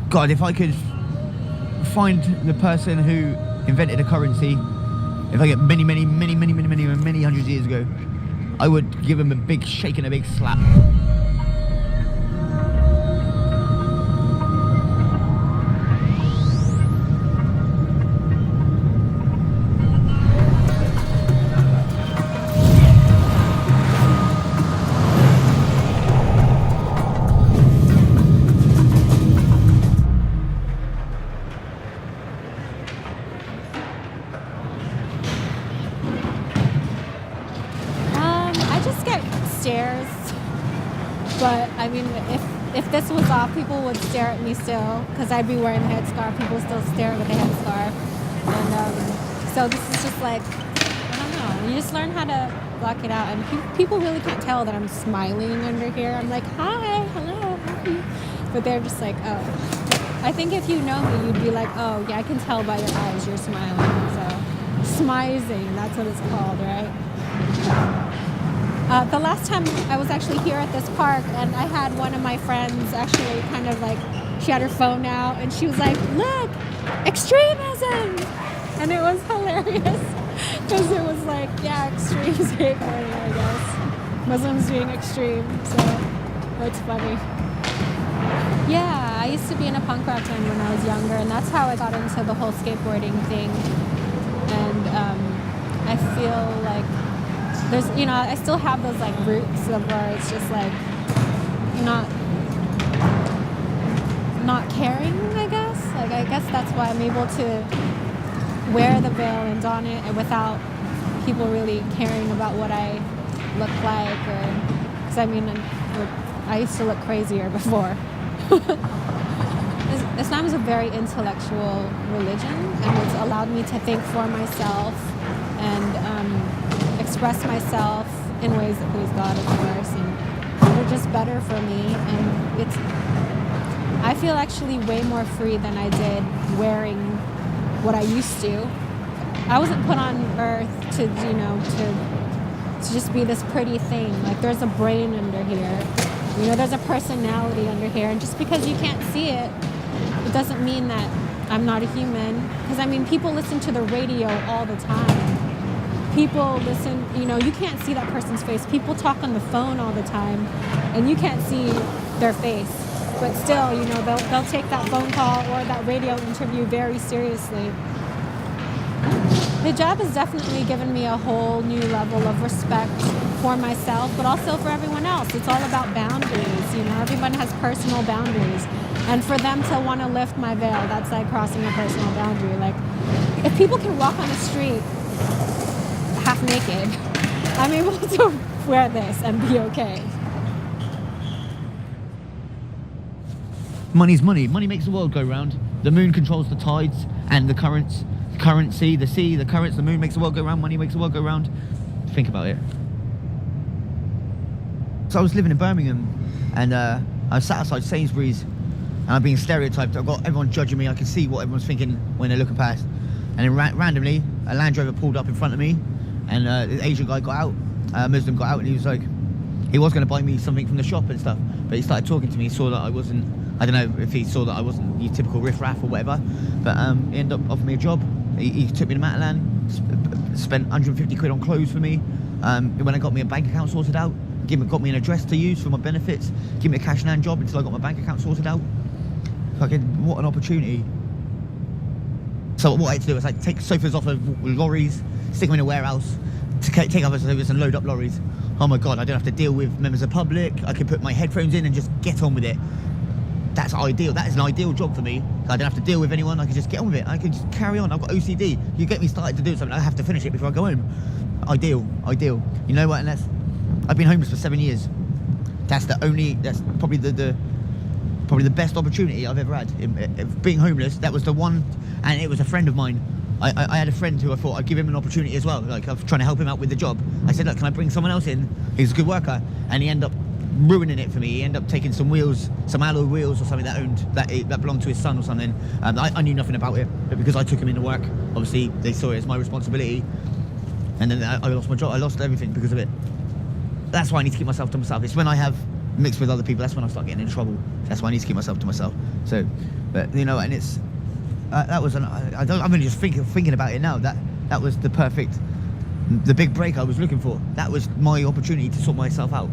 God, if I could find the person who invented a currency, if I get many hundreds of years ago, I would give him a big shake and a big slap. Stares, but I mean, if this was off, people would stare at me still, because I'd be wearing a headscarf. People still stare with a headscarf, and so this is just like, I don't know, you just learn how to block it out, and people really can't tell that I'm smiling under here. I'm like, hi, hello, hi, but they're just like, oh. I think if you know me, you'd be like, oh yeah, I can tell by your eyes you're smiling. So smizing, that's what it's called, right? The last time I was actually here at this park, and I had one of my friends actually kind of like, she had her phone out and she was like, look, extremism! And it was hilarious because it was like, yeah, extreme skateboarding, I guess. Muslims being extreme, so that's funny. Yeah, I used to be in a punk rock band when I was younger, and that's how I got into the whole skateboarding thing. And I feel like there's, you know, I still have those like roots of where it's just like not caring, I guess. Like, I guess that's why I'm able to wear the veil and don it and without people really caring about what I look like, or, because I mean, I used to look crazier before. Islam is a very intellectual religion, and it's allowed me to think for myself and express myself in ways that please God, of course, and they're just better for me. And I feel actually way more free than I did wearing what I used to. I wasn't put on earth to, you know, to just be this pretty thing. Like, there's a brain under here. You know, there's a personality under here. And just because you can't see it, it doesn't mean that I'm not a human. Because, I mean, people listen to the radio all the time. People listen, you know, you can't see that person's face. People talk on the phone all the time, and you can't see their face. But still, you know, they'll take that phone call or that radio interview very seriously. Hijab has definitely given me a whole new level of respect for myself, but also for everyone else. It's all about boundaries, you know. Everyone has personal boundaries. And for them to want to lift my veil, that's like crossing a personal boundary. Like, if people can walk on the street half naked, I'm able to wear this and be okay. Money's money. Money makes the world go round. The moon controls the tides and the currents. The currency, the sea, the currents, the moon makes the world go round. Money makes the world go round. Think about it. So I was living in Birmingham, and I was sat outside Sainsbury's, and I'm being stereotyped. I've got everyone judging me. I can see what everyone's thinking when they're looking past. And then randomly, a Land Rover pulled up in front of me, and the Asian guy got out, Muslim got out, and he was like, he was going to buy me something from the shop and stuff, but he started talking to me. He saw that I wasn't, I don't know if he saw that I wasn't your typical riff-raff or whatever, but he ended up offering me a job. He took me to Matalan, spent 150 quid on clothes for me. When I got me a bank account sorted out, got me an address to use for my benefits, give me a cash in hand job until I got my bank account sorted out. Fucking, what an opportunity. So what I had to do was like take sofas off of lorries, stick them in a warehouse, take other sofas and load up lorries. Oh my God, I don't have to deal with members of the public. I can put my headphones in and just get on with it. That's ideal. That is an ideal job for me. I don't have to deal with anyone. I can just get on with it. I can just carry on. I've got OCD. You get me started to do something, I have to finish it before I go home. Ideal, ideal. You know what? And I've been homeless for 7 years. That's probably the best opportunity I've ever had. Being homeless, that was the one, and it was a friend of mine. I had a friend who I thought I'd give him an opportunity as well. Like, I was trying to help him out with the job. I said, look, can I bring someone else in who's a good worker? And he ended up ruining it for me. He ended up taking some wheels, some alloy wheels or something that belonged to his son or something. I knew nothing about it, but because I took him into work, obviously they saw it as my responsibility, and then I lost my job. I lost everything because of it. That's why I need to keep myself to myself. It's when I have mix with other people, that's when I start getting in trouble. That's why I need to keep myself to myself. So, but you know, and it's that was I'm only just thinking about it now. That was the big break I was looking for. That was my opportunity to sort myself out,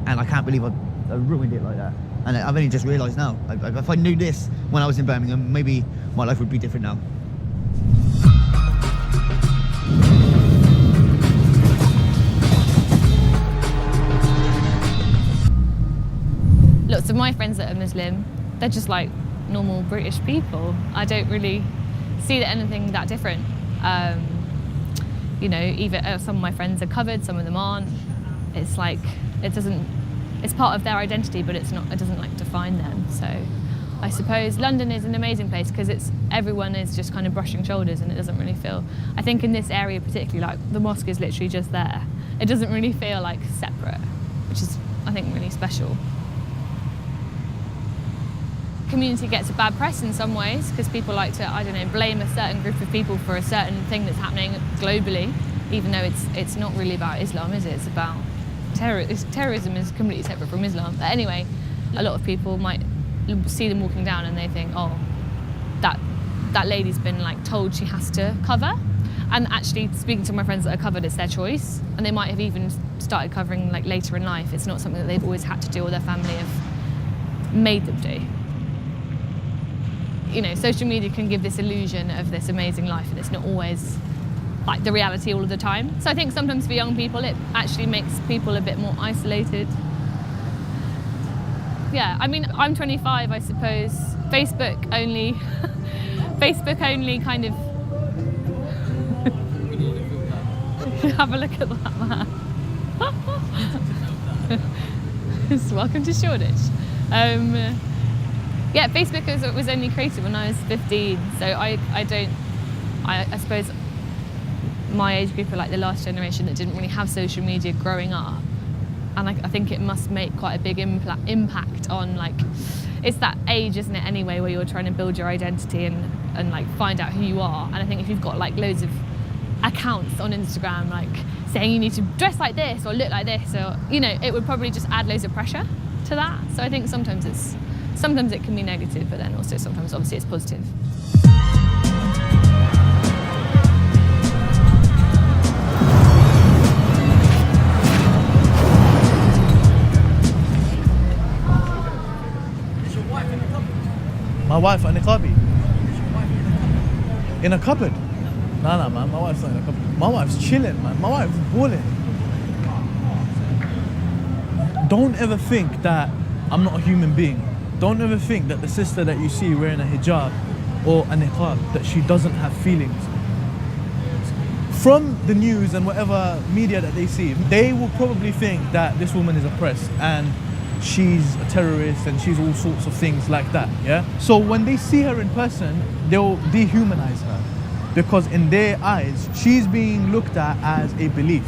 and I can't believe I ruined it like that. And I've only just realised now. If I knew this when I was in Birmingham, maybe my life would be different now. Lots of my friends that are Muslim, they're just like normal British people. I don't really see that anything that different. You know, even some of my friends are covered, some of them aren't. It's like, it's part of their identity, but it doesn't like define them. So I suppose London is an amazing place because everyone is just kind of brushing shoulders, and it doesn't really feel, I think in this area particularly, like the mosque is literally just there. It doesn't really feel like separate, which is, I think, really special. Community gets a bad press in some ways because people like to, I don't know, blame a certain group of people for a certain thing that's happening globally, even though it's not really about Islam, is it? It's about terrorism is completely separate from Islam. But anyway, a lot of people might see them walking down and they think, oh, that lady's been like told she has to cover. And actually, speaking to my friends that are covered, it's their choice, and they might have even started covering like later in life. It's not something that they've always had to do or their family have made them do. You know, social media can give this illusion of this amazing life, and it's not always like the reality all of the time. So I think sometimes for young people, it actually makes people a bit more isolated. Yeah, I mean, I'm 25, I suppose. Facebook only kind of... Have a look at that man. Welcome to Shoreditch. Yeah, Facebook was only created when I was 15, so I suppose my age group are like the last generation that didn't really have social media growing up, and I think it must make quite a big impact on, like, it's that age, isn't it, anyway, where you're trying to build your identity and like find out who you are. And I think if you've got like loads of accounts on Instagram like saying you need to dress like this or look like this, or, you know, it would probably just add loads of pressure to that. So I think sometimes it can be negative, but then also sometimes obviously it's positive. My wife a niqabi? In a cupboard? Nah, man, my wife's not in a cupboard. My wife's chilling, man. My wife's balling. Don't ever think that I'm not a human being. Don't ever think that the sister that you see wearing a hijab or a niqab, that she doesn't have feelings. From the news and whatever media that they see, they will probably think that this woman is oppressed and she's a terrorist and she's all sorts of things like that, yeah? So when they see her in person, they'll dehumanize her, because in their eyes, she's being looked at as a belief,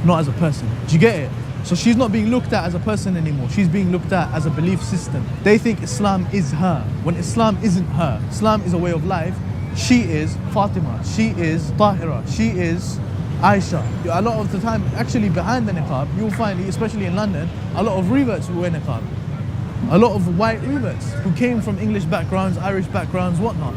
not as a person. Do you get it? So she's not being looked at as a person anymore. She's being looked at as a belief system. They think Islam is her, when Islam isn't her. Islam is a way of life. She is Fatima, she is Tahira, she is Aisha. A lot of the time, actually behind the niqab, you'll find, especially in London, a lot of reverts who wear niqab. A lot of white reverts who came from English backgrounds, Irish backgrounds, whatnot.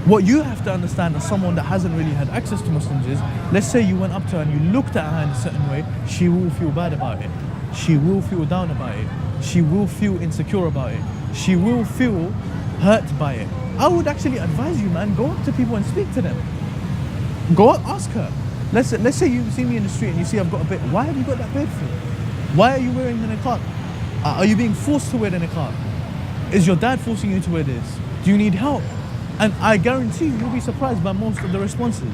What you have to understand as someone that hasn't really had access to Muslims is, let's say you went up to her and you looked at her in a certain way, she will feel bad about it. She will feel down about it. She will feel insecure about it. She will feel hurt by it. I would actually advise you, man, go up to people and speak to them. Go up, ask her. Let's say you see me in the street and you see I've got a beard. Why have you got that beard for? Why are you wearing the niqab? Are you being forced to wear the niqab? Is your dad forcing you to wear this? Do you need help? And I guarantee you'll be surprised by most of the responses.